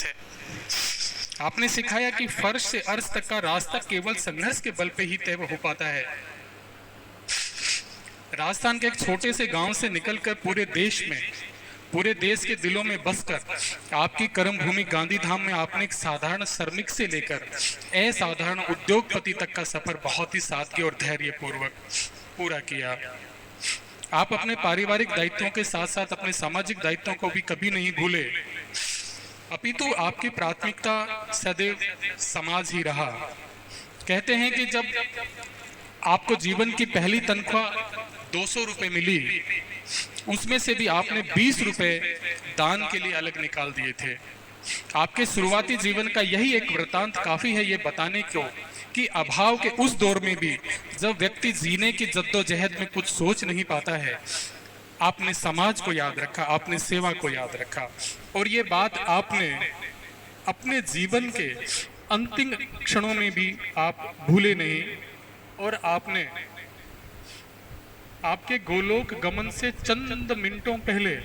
है। आपने सिखाया कि फर्श से अर्श तक का रास्ता केवल संघर्ष के बल पे ही तय हो पाता है। राजस्थान के एक छोटे से गांव से निकलकर पूरे देश के दिलों में बसकर आपकी कर्म भूमि गांधी धाम में आपने एक साधारण श्रमिक से लेकर असाधारण उद्योगपति तक का सफर बहुत ही सादगी और धैर्य पूर्वक पूरा किया। आप अपने पारिवारिक दायित्वों के साथ साथ अपने सामाजिक दायित्वों को भी कभी नहीं भूले, अपितु आपकी प्राथमिकता सदैव समाज ही रहा। कहते हैं कि जब आपको जीवन की पहली तनख्वाह 200 रुपए मिली, उसमें से भी आपने 20 रुपए दान के लिए अलग निकाल दिए थे। आपके शुरुआती जीवन का यही एक वृतांत काफी है ये बताने को कि अभाव के उस दौर में भी जब व्यक्ति जीने की जद्दोजहद में कुछ सोच नहीं पाता है, आपने समाज को याद रखा, आपने सेवा को याद रखा। और ये बात आपने अपने जीवन के अंतिम क्षणों में भी आप भूले नहीं। और आपने आपके गोलोक गमन से चंद मिनटों पहले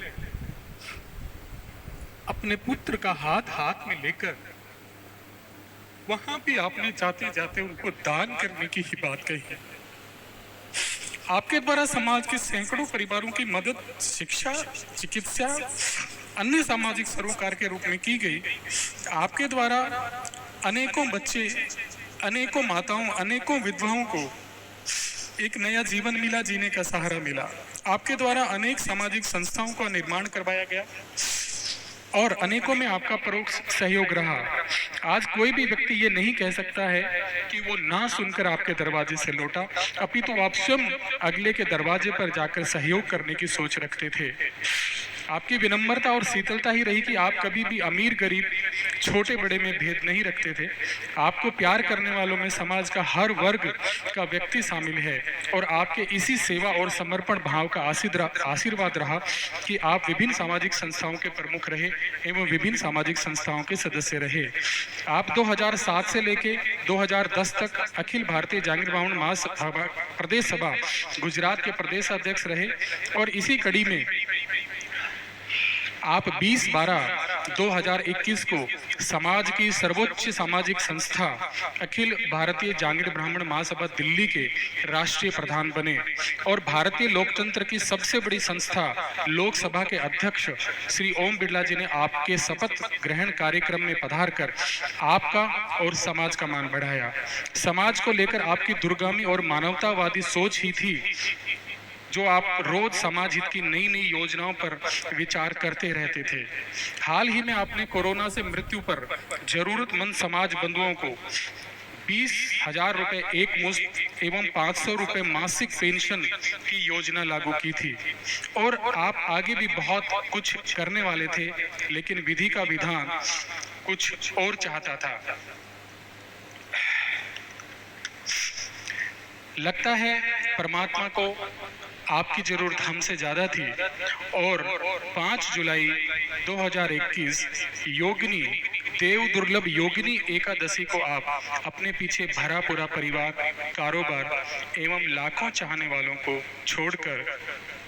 अपने पुत्र का हाथ में लेकर वहां भी आपने जाते जाते उनको दान करने की ही बात कही है। आपके द्वारा समाज के सैकड़ों परिवारों की मदद, शिक्षा, चिकित्सा, अन्य सामाजिक सरोकार के रूप में की गई। आपके द्वारा अनेकों बच्चे, अनेकों माताओं, अनेकों विधवाओं को एक नया जीवन मिला, जीने का सहारा मिला। आपके द्वारा अनेक सामाजिक संस्थाओं का निर्माण करवाया गया और अनेकों में आपका परोक्ष सहयोग रहा। आज कोई भी व्यक्ति ये नहीं कह सकता है कि वो ना सुनकर आपके दरवाजे से लौटा, अपितु आप स्वयं अगले के दरवाजे पर जाकर सहयोग करने की सोच रखते थे। आपकी विनम्रता और शीतलता ही रही कि आप कभी भी अमीर गरीब, छोटे बड़े में भेद नहीं रखते थे। आपको प्यार करने वालों में समाज का हर वर्ग का व्यक्ति शामिल है और आपके इसी सेवा और समर्पण भाव का आशीर्वाद रहा कि आप विभिन्न सामाजिक संस्थाओं के प्रमुख रहे एवं विभिन्न सामाजिक संस्थाओं के सदस्य रहे। आप 2007 से लेके 2010 तक अखिल भारतीय जागीर ब्राह्मण महासभा प्रदेश सभा गुजरात के प्रदेश अध्यक्ष रहे और इसी कड़ी में आप 20/12/2021 को समाज की सर्वोच्च सामाजिक संस्था अखिल भारतीय जागीर ब्राह्मण महासभा दिल्ली के राष्ट्रीय प्रधान बने और भारतीय लोकतंत्र की सबसे बड़ी संस्था लोकसभा के अध्यक्ष श्री ओम बिरला जी ने आपके शपथ ग्रहण कार्यक्रम में पधार कर आपका और समाज का मान बढ़ाया। समाज को लेकर आपकी दूरगामी और मानवतावादी सोच ही थी जो आप रोज समाज हित की नई नई योजनाओं पर विचार करते रहते थे। हाल ही में आपने कोरोना से मृत्यु पर जरूरतमंद समाज बंधुओं को 20,000 रुपए एक मुश्त एवं 500 रुपए मासिक पेंशन की योजना लागू की थी और आप आगे भी बहुत कुछ करने वाले थे, लेकिन विधि का विधान कुछ और चाहता था। लगता है परमात्मा को आपकी जरूरत हमसे ज्यादा थी और 5 जुलाई 2021 योगिनी देव दुर्लभ योगिनी एकादशी को आप अपने पीछे भरा पूरा परिवार, कारोबार एवं लाखों चाहने वालों को छोड़कर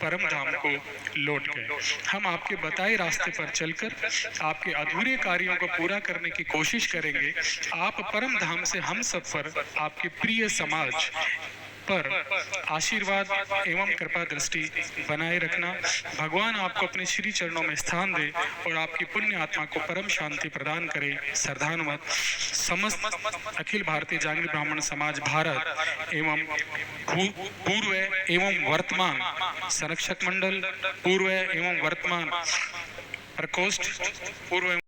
परम धाम को लौट गए। हम आपके बताए रास्ते पर चलकर आपके अधूरे कार्यों को पूरा करने की कोशिश करेंगे। आप परम धाम से हम सब पर, आपके प्रिय समाज पर आशीर्वाद एवं कृपा दृष्टि बनाए रखना। भगवान आपको अपने श्री चरणों में स्थान दे और आपकी पुण्य आत्मा को परम शांति प्रदान करे। श्रद्धानुमत समस्त अखिल भारतीय जागीर ब्राह्मण समाज भारत एवं पूर्व एवं वर्तमान संरक्षक मंडल, पूर्व एवं वर्तमान प्रकोष्ठ, पूर्व